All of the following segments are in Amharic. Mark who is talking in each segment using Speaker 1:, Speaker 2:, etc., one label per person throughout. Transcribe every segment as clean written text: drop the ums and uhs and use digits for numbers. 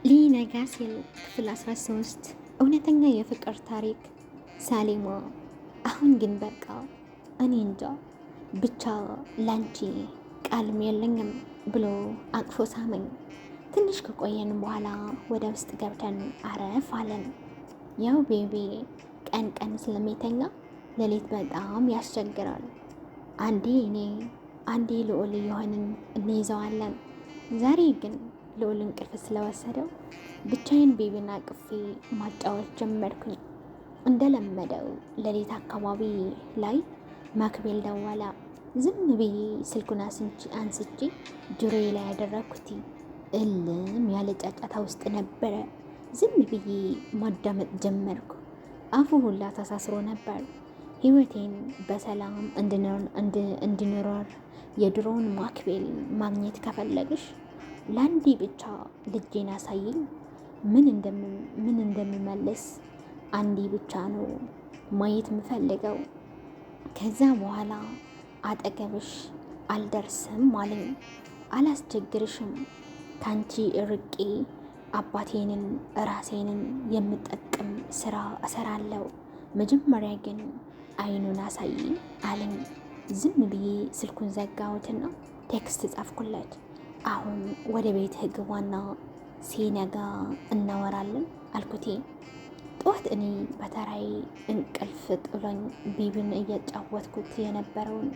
Speaker 1: ሊነጋ ሲል ክፍል 13 እውነተኛ የፍቅር ታሪክ ሳሌማ። አሁን ግን በቃ እኔ እንጃ ብቻ ላንቺ ቃልም የለኝም ብሎ አቅፎ ሳመኝ። ትንሽ ከቆየን በኋላ ወደ ውስጥ ገብተን አረፍ አለን። ያው ቤቢ ቀን ቀን ስለሚተኛ ሌሊት በጣም ያስቸግራል። አንዴ እኔ አንዴ ልዑል እየሆንን እንይዘዋለን። ዛሬ ግን ልዑል እንቅልፍ ስለወሰደው ብቻዬን ቤቢና ቅፌ ማጫወት ጀመርኩኝ። እንደለመደው ሌሊት አካባቢ ላይ ማክቤል ደወለ። ዝም ብዬ ስልኩን አንስቼ ጆሮዬ ላይ ያደረኩት እልም ያለ ጫጫታ ውስጥ ነበረ። ዝም ብዬ ማዳመጥ ጀመርኩ። አፉ ሁላ ተሳስሮ ነበር። ህይወቴን በሰላም እንድኖር የድሮውን ማክቤል ማግኘት ከፈለግሽ ለአንዴ ብቻ ልጄን አሳይኝ። ምን እንደሚመልስ አንዴ ብቻ ነው ማየት የምፈልገው። ከዛ በኋላ አጠገብሽ አልደርስም አለኝ። አላስቸግርሽም፣ ካንቺ ርቄ አባቴንን ራሴንን የምጠቅም ስራ እሰራለሁ። መጀመሪያ ግን አይኑን አሳይ አለኝ። ዝም ብዬ ስልኩን ዘጋሁትና ቴክስት ጻፍኩለት። አሁን ወደ ቤት ግባና ሲነጋ እናወራለን አልኩቴ። ጠዋት እኔ በተራይ እንቅልፍ ጥሎኝ ቢቢን እያጫወትኩት የነበረውን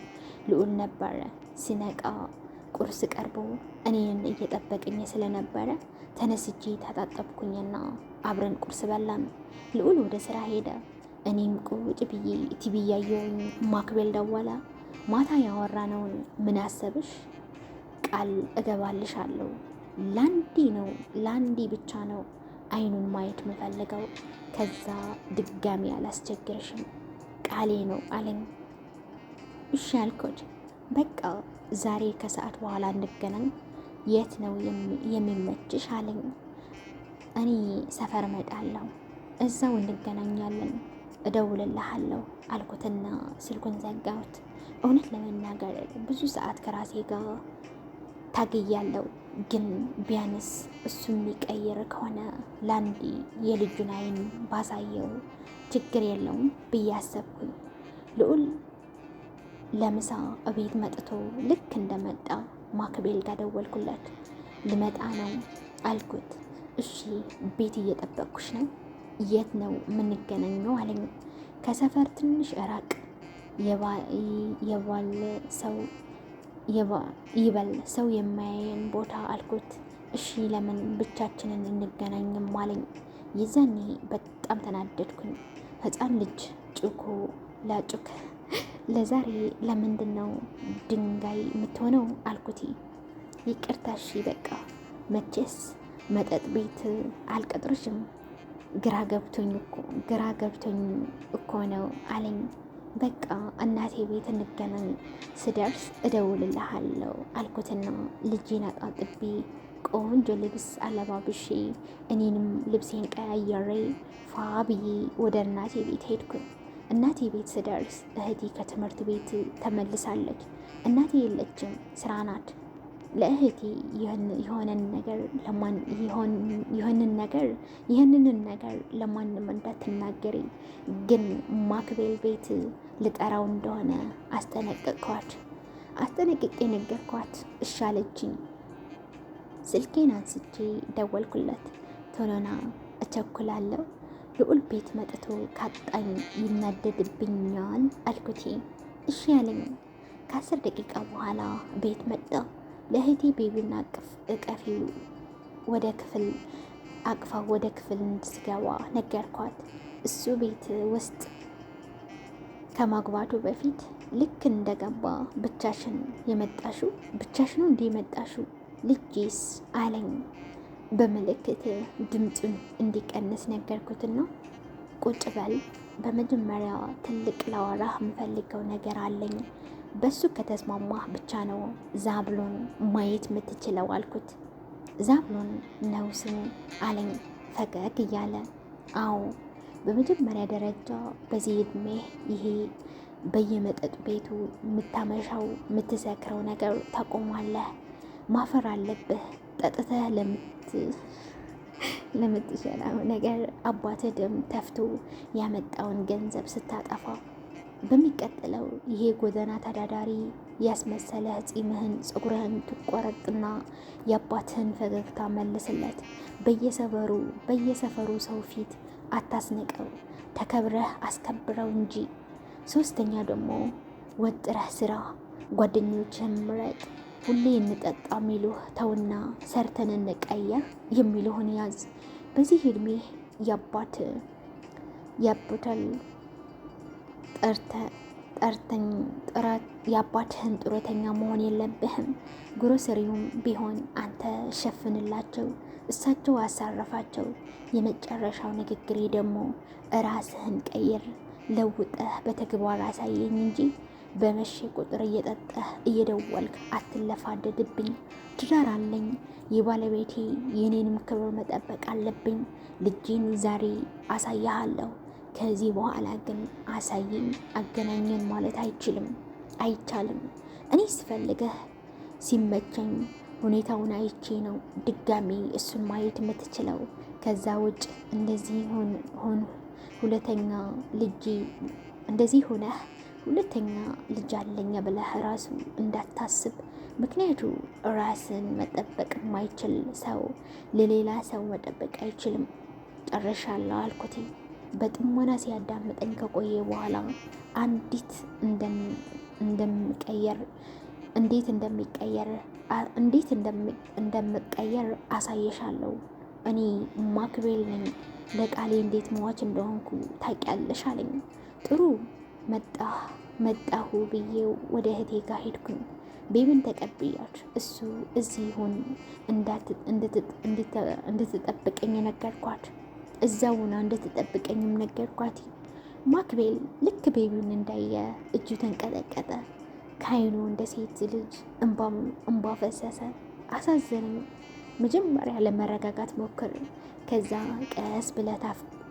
Speaker 1: ልዑል ነበረ። ሲነቃ ቁርስ ቀርቦ እኔን እየጠበቀኝ ስለነበረ ተነስቼ ታጣጠብኩኝና አብረን ቁርስ በላን። ልዑል ወደ ስራ ሄደ። እኔም ቁጭ ብዬ ቲቪ እያየሁኝ ማክቤል ደወለ። ማታ ያወራነውን ምን አሰብሽ? ቃል እገባልሻለሁ ላንዲ ብቻ ነው አይኑን ማየት የምፈልገው። ከዛ ድጋሚ አላስቸግርሽም ቃሌ ነው አለኝ። እሺ አልኩት። በቃ ዛሬ ከሰዓት በኋላ እንገናኝ፣ የት ነው የሚመችሽ አለኝ። እኔ ሰፈር እመጣለሁ፣ እዛው እንገናኛለን፣ እደውልልሃለሁ አልኩትና ስልኩን ዘጋሁት። እውነት ለመናገር ብዙ ሰዓት ከራሴ ጋር ታግያለሁ። ግን ቢያንስ እሱ የሚቀይር ከሆነ ለአንዴ የልጁን አይን ባሳየው ችግር የለውም ብዬ አሰብኩኝ። ልዑል ለምሳ እቤት መጥቶ ልክ እንደመጣ ማክቤል ጋር ደወልኩለት። ልመጣ ነው አልኩት። እሺ ቤት እየጠበቅኩሽ ነው፣ የት ነው የምንገናኘው አለኝ። ከሰፈር ትንሽ ራቅ የባል ሰው ይበል ሰው የማያየን ቦታ አልኩት። እሺ ለምን ብቻችንን እንገናኝም አለኝ። የዛኔ በጣም ተናደድኩኝ። ህፃን ልጅ ጩኮ ላጩክ ለዛሬ ለምንድን ነው ድንጋይ የምትሆነው አልኩት። ይቅርታ እሺ በቃ መቼስ መጠጥ ቤት አልቀጥርሽም፣ ግራ ገብቶኝ እኮ ነው አለኝ። በቃ እናቴ ቤት እንገናኝ፣ ስደርስ እደውልልሃለሁ አልኩትና ልጄን አጣጥቤ ቆንጆ ልብስ አለባብሼ እኔንም ልብሴን ቀያየሬ ፋ ብዬ ወደ እናቴ ቤት ሄድኩኝ። እናቴ ቤት ስደርስ እህቴ ከትምህርት ቤት ተመልሳለች። እናቴ የለችም፣ ስራ ናት። ለእህቴ ይህንን ነገር ለማንም እንዳትናገሪ፣ ግን ማክቤል ቤት ልጠራው እንደሆነ አስጠነቅቄ ነገርኳት። እሺ አለችኝ። ስልኬን አንስቼ ደወልኩለት። ቶሎና እቸኩላለሁ፣ ልዑል ቤት መጥቶ ካጣኝ ይናደድብኛል አልኩቴ። እሺ ያለኝ። ከ10 ደቂቃ በኋላ ቤት መጣ። ለእህቴ ቤቢና እቀፊው አቅፋ ወደ ክፍል እንድትገባ ነገርኳት። እሱ ቤት ውስጥ ከማግባቱ በፊት ልክ እንደገባ ብቻሽን ነው እንደ የመጣሽው ልጄስ አለኝ። በምልክት ድምፁን እንዲቀንስ ነገርኩትና ቁጭ በል፣ በመጀመሪያ ትልቅ ላወራህ የምፈልገው ነገር አለኝ። በሱ ከተስማማህ ብቻ ነው ዛብሎን ማየት የምትችለው አልኩት። ዛብሎን ነው ስሙ አለኝ ፈገግ እያለ። አዎ፣ በመጀመሪያ ደረጃ በዚህ ዕድሜ ይሄ በየመጠጥ ቤቱ የምታመሻው የምትሰክረው ነገር ታቆማለህ። ማፈር አለብህ። ጠጥተህ ለምትሰራው ነገር አባትህ ደም ተፍቶ ያመጣውን ገንዘብ ስታጠፋ በሚቀጥለው ይሄ ጎዳና ተዳዳሪ ያስመሰለ ጺምህን ፀጉርህን ትቆረጥና የአባትህን ፈገግታ መልስለት። በየሰፈሩ ሰው ፊት አታስንቀው፣ ተከብረህ አስከብረው እንጂ። ሶስተኛ ደግሞ ወጥረህ ስራ፣ ጓደኞችህን ምረጥ። ሁሌ እንጠጣ የሚሉህ ተውና ሰርተን እንቀየር የሚሉህን ያዝ። በዚህ እድሜ ያቦታል የአባትህን ጡረተኛ መሆን የለብህም። ግሮሰሪውም ቢሆን አንተ ሸፍንላቸው፣ እሳቸው አሳረፋቸው። የመጨረሻው ንግግሬ ደግሞ ራስህን ቀይር፣ ለውጠህ በተግባር አሳየኝ እንጂ በመሸ ቁጥር እየጠጣህ እየደወልክ አትለፋደድብኝ። ትዳር አለኝ፣ የባለቤቴ የኔንም ክብር መጠበቅ አለብኝ። ልጄን ዛሬ አሳያሃለሁ። ከዚህ በኋላ ግን አሳየኝ አገናኘን ማለት አይቻልም። እኔ ስፈልገህ ሲመቸኝ ሁኔታውን አይቼ ነው ድጋሚ እሱን ማየት የምትችለው። ከዛ ውጭ እንደዚህ ሆነህ ሁለተኛ ልጅ አለኝ ብለህ ራሱ እንዳታስብ። ምክንያቱ ራስን መጠበቅ የማይችል ሰው ለሌላ ሰው መጠበቅ አይችልም። ጨርሻለሁ አልኩት። በጥሞና ሲያዳምጠኝ ከቆየ በኋላ እንዴት እንደምቀየር አሳየሻለሁ። እኔ ማክቤል ነኝ፣ ለቃሌ እንዴት ሟች እንደሆንኩ ታውቂያለሽ አለኝ። ጥሩ መጣሁ ብዬው ወደ እህቴ ጋር ሄድኩኝ። ቤቢን ተቀብያት እሱ እዚህ ይሁን እንድትጠብቀኝ ነገርኳት። እዛውና እንድትጠብቀኝም ነገርኳት። ማክቤል ልክ ቤቢውን እንዳየ እጁ ተንቀጠቀጠ። ከዓይኑ እንደ ሴት ልጅ እንባ ፈሰሰ። አሳዘነኝ። መጀመሪያ ለመረጋጋት ሞክር፣ ከዛ ቀስ ብለህ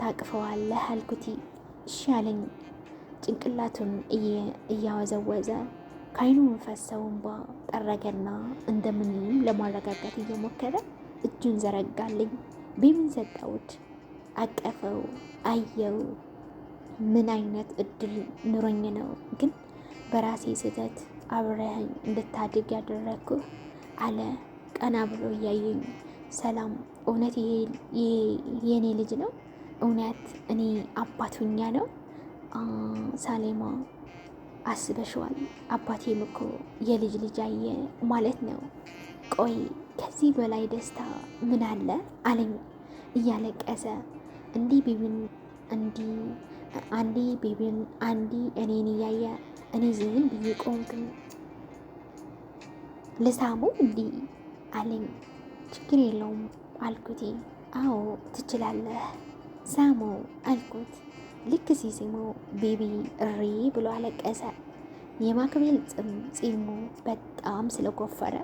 Speaker 1: ታቅፈዋለህ አልኩት። እሺ አለኝ። ጭንቅላቱን እያወዘወዘ ከዓይኑ ፈሰው እንባ ጠረገና እንደምንም ለማረጋጋት እየሞከረ እጁን ዘረጋልኝ። ቤቢን ሰጠሁት። አቀፈው፣ አየው። ምን አይነት እድል ኑሮኝ ነው ግን በራሴ ስህተት አብረኸኝ እንድታድግ ያደረግኩህ አለ ቀና ብሎ እያየኝ። ሰላም፣ እውነት የኔ ልጅ ነው? እውነት እኔ አባቱኛ ነው? ሳሌማ አስበሽዋል? አባቴም እኮ የልጅ ልጅ አየ ማለት ነው። ቆይ ከዚህ በላይ ደስታ ምን አለ አለኝ እያለቀሰ። አንዲ ቤቢን አንዲ እኔን እያየ እኔ ዝም ብዬ ቆምኩኝ። ልሳሙ እንዲህ አለኝ። ችግር የለውም አልኩት። አዎ ትችላለህ ሳሞ አልኩት። ልክ ሲስመው ቤቢ እሪ ብሎ አለቀሰ። የማክቤል ጺሙ በጣም ስለጎፈረ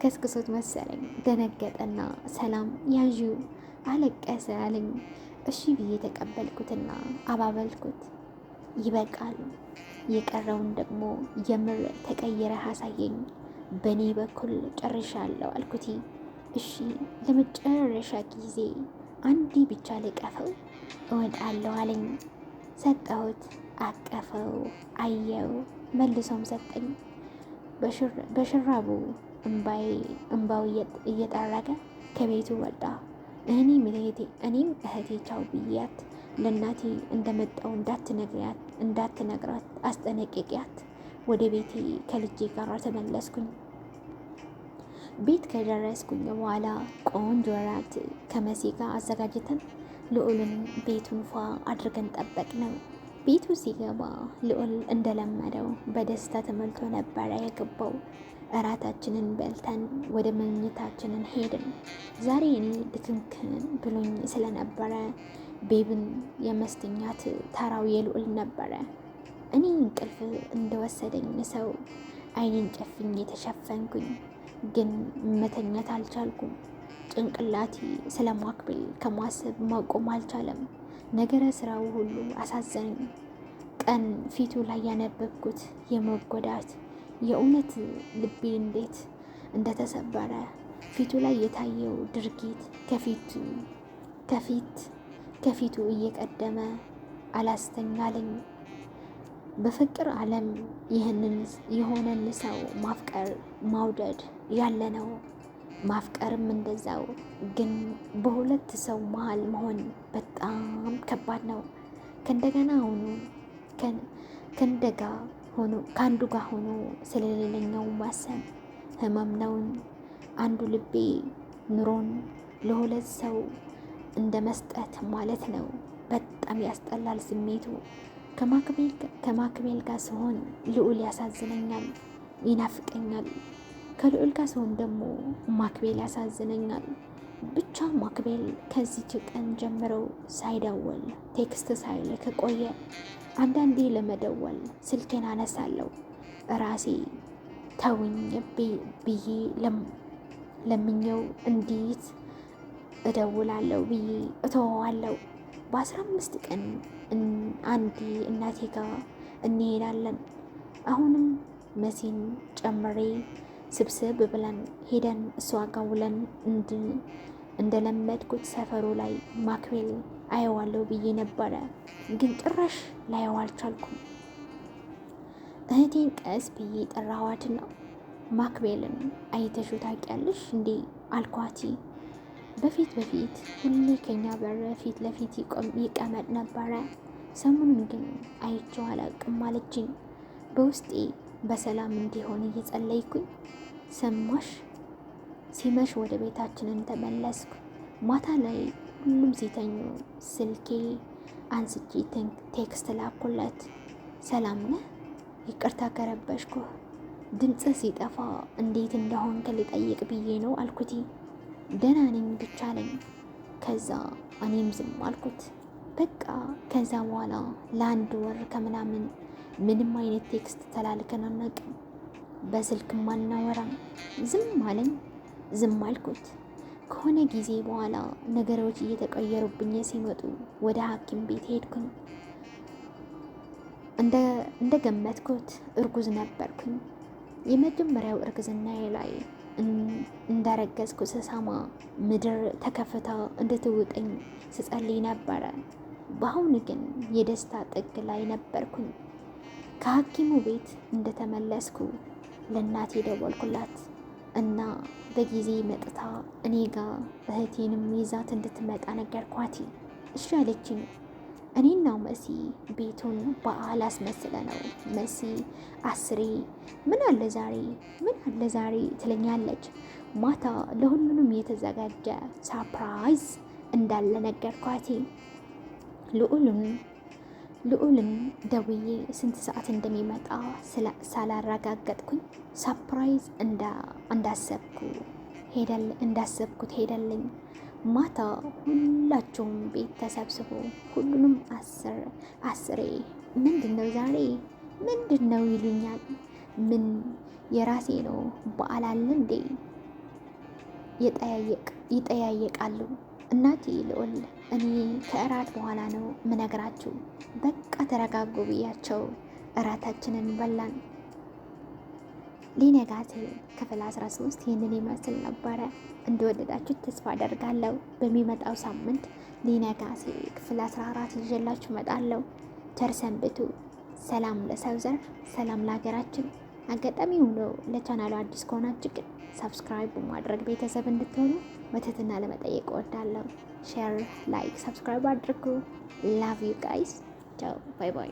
Speaker 1: ከስክሶት መሰለኝ ደነገጠና ሰላም ያዡ አለቀሰ አለኝ። እሺ ብዬ ተቀበልኩትና አባበልኩት። ይበቃል፣ የቀረውን ደግሞ የምር ተቀይረህ አሳየኝ። በእኔ በኩል ጨርሻለሁ አልኩት። እሺ ለመጨረሻ ጊዜ አንዲ ብቻ ልቀፈው እወዳለሁ አለኝ። ሰጠሁት። አቀፈው፣ አየው፣ መልሶም ሰጠኝ። በሽራቡ እምባው እየጠረገ ከቤቱ ወጣ። እኔም እህቴ ቻው ብያት ለእናቴ እንደመጣው እንዳትነግራት አስጠነቅቂያት ወደ ቤቴ ከልጄ ጋር ተመለስኩኝ። ቤት ከደረስኩኝ በኋላ ቆንጆ እራት ከመሲ ጋር አዘጋጅተን ልዑልን ቤቱን ፏ አድርገን ጠበቅ ነው። ቤቱ ሲገባ ልዑል እንደለመደው በደስታ ተሞልቶ ነበረ የገባው። እራታችንን በልተን ወደ መኝታችንን ሄድን። ዛሬ እኔ ድክምክም ብሎኝ ስለነበረ ቤብን የመስተኛት ተራው የልዑል ነበረ። እኔ እንቅልፍ እንደወሰደኝ ሰው አይኔን ጨፍኝ የተሸፈንኩኝ፣ ግን መተኛት አልቻልኩም። ጭንቅላቴ ስለማክቤል ከማሰብ ማቆም አልቻለም። ነገረ ስራው ሁሉ አሳዘነኝ። ቀን ፊቱ ላይ ያነበብኩት የመጎዳት የእውነት ልቤ እንዴት እንደተሰበረ ፊቱ ላይ የታየው ድርጊት ከፊቱ እየቀደመ አላስተኛለኝ። በፍቅር ዓለም የሆነን ሰው ማፍቀር መውደድ ያለ ነው። ማፍቀርም እንደዛው። ግን በሁለት ሰው መሀል መሆን በጣም ከባድ ነው። ከእንደገና ከአንዱ ጋር ሆኖ ስለሌለኛው ማሰብ ህመም ነው። አንዱ ልቤ ኑሮን ለሁለት ሰው እንደ መስጠት ማለት ነው። በጣም ያስጠላል ስሜቱ። ከማክቤል ጋር ሲሆን ልዑል ያሳዝነኛል፣ ይናፍቀኛል። ከልዑል ጋር ሲሆን ደግሞ ማክቤል ያሳዝነኛል። ብቻ ማክቤል ከዚች ቀን ጀምረው ሳይደውል ቴክስት ሳይልክ ቆየ። አንዳንዴ ለመደወል ስልኬን አነሳለሁ ራሴ ተውኝ ብዬ ለምኘው እንዴት እደውላለሁ ብዬ እተወዋለሁ። በ15 ቀን አንዴ እናቴ ጋር እንሄዳለን። አሁንም መሲን ጨምሬ ስብስብ ብለን ሄደን እሷ ጋር ውለን እንደለመድኩት ሰፈሩ ላይ ማክቤል አየዋለሁ ብዬ ነበረ፣ ግን ጭራሽ ላየው አልቻልኩም። እህቴን ቀስ ብዬ ጠራኋትና ማክቤልን አይተሽው ታውቂያለሽ እንዴ አልኳት። በፊት ሁሌ ከኛ በር ፊት ለፊት ይቀመጥ ነበረ። ሰሞኑን ግን አይቼው አላውቅም አለችኝ። በውስጤ በሰላም እንዲሆን እየጸለይኩኝ ሰማሽ። ሲመሽ ወደ ቤታችንን ተመለስኩ። ማታ ላይ ሁሉም ሲተኙ ስልኬ አንስቼ ቴክስት ላኩለት። ሰላም ነህ? ይቅርታ ከረበሽኩ። ድምፅህ ሲጠፋ እንዴት እንደሆንክ ልጠይቅ ብዬ ነው አልኩት። ደህና ነኝ ብቻ አለኝ። ከዛ እኔም ዝም አልኩት። በቃ ከዛ በኋላ ለአንድ ወር ከምናምን ምንም አይነት ቴክስት ተላልከን አናውቅም። በስልክም አናወራም። ዝም አለኝ። ዝም አልኩት። ከሆነ ጊዜ በኋላ ነገሮች እየተቀየሩብኝ ሲመጡ ወደ ሐኪም ቤት ሄድኩኝ። እንደገመትኩት እርጉዝ ነበርኩኝ። የመጀመሪያው እርግዝናዬ ላይ እንዳረገዝኩ ስሰማ ምድር ተከፍታ እንድትውጠኝ ስጸልይ ነበረ። በአሁኑ ግን የደስታ ጥግ ላይ ነበርኩኝ። ከሐኪሙ ቤት እንደተመለስኩ ለእናቴ ደወልኩላት እና በጊዜ መጥታ እኔ ጋር እህቴንም ይዛት እንድትመጣ ነገርኳት። እሺ አለችኝ። እኔና መሲ ቤቱን በዓል አስመስለ ነው። መሲ አስሬ ምን አለ ዛሬ ትለኛለች። ማታ ለሁሉንም የተዘጋጀ ሳፕራይዝ እንዳለ ነገርኳት። ልዑልን ደውዬ ስንት ሰዓት እንደሚመጣ ሳላረጋገጥኩኝ ሳፕራይዝ እንዳሰብኩት ሄደልኝ። ማታ ሁላቸውም ቤት ተሰብስቦ ሁሉንም አስሬ ምንድነው ዛሬ ምንድነው ይሉኛል። ምን የራሴ ነው በዓል አለ እንዴ ይጠያየቃሉ። እናቴ ልዑል እኔ ከእራት በኋላ ነው ምነግራችሁ፣ በቃ ተረጋጉ ብያቸው እራታችንን በላን። ሊነጋት ክፍል 13 ይህንን ይመስል ነበረ። እንደወደዳችሁ ተስፋ አደርጋለሁ። በሚመጣው ሳምንት ሊነጋት ክፍል 14 ይዤላችሁ እመጣለሁ። ቸር ሰንብቱ። ሰላም ለሰው ዘር፣ ሰላም ለሀገራችን። አጋጣሚ ሆኖ ለቻናሉ አዲስ ከሆናችሁ ግን ሰብስክራይብ በማድረግ ቤተሰብ እንድትሆኑ በትህትና ለመጠየቅ እወዳለሁ። ሼር፣ ላይክ፣ ሰብስክራይብ አድርጉ። ላቭ ዩ ጋይስ። ቻው ባይ ባይ።